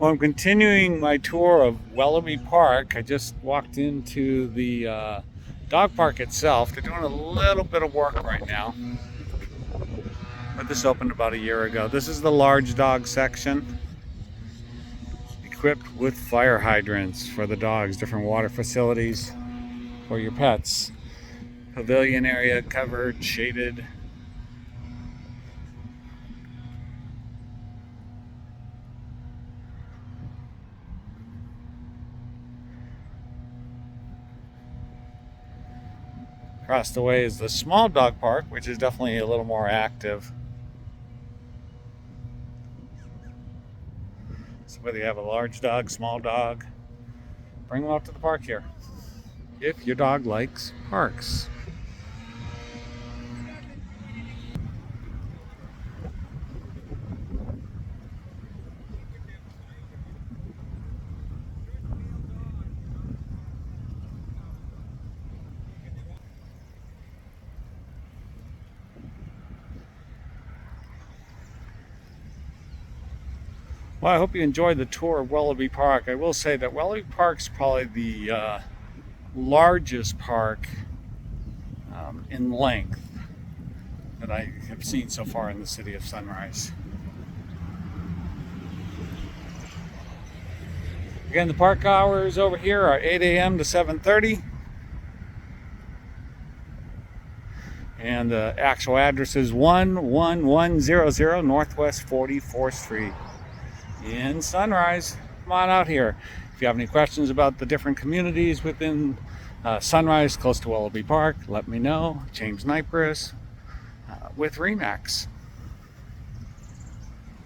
Well, I'm continuing my tour of Welleby Park. I just walked into the dog park itself. They're doing a little bit of work right now, but this opened about a year ago. This is the large dog section, equipped with fire hydrants for the dogs, different water facilities for your pets. Pavilion area covered, shaded. Across the way is the small dog park, which is definitely a little more active. So whether you have a large dog, small dog, bring them out to the park here, if your dog likes parks. Well, I hope you enjoyed the tour of Welleby Park. I will say that Welleby Park's probably the largest park in length that I have seen so far in the city of Sunrise. Again, the park hours over here are 8 a.m. to 7:30. And the actual address is 11100 Northwest 44th Street in Sunrise. Come on out here. If you have any questions about the different communities within Sunrise, close to Welleby Park, let me know. James Nypris with Remax.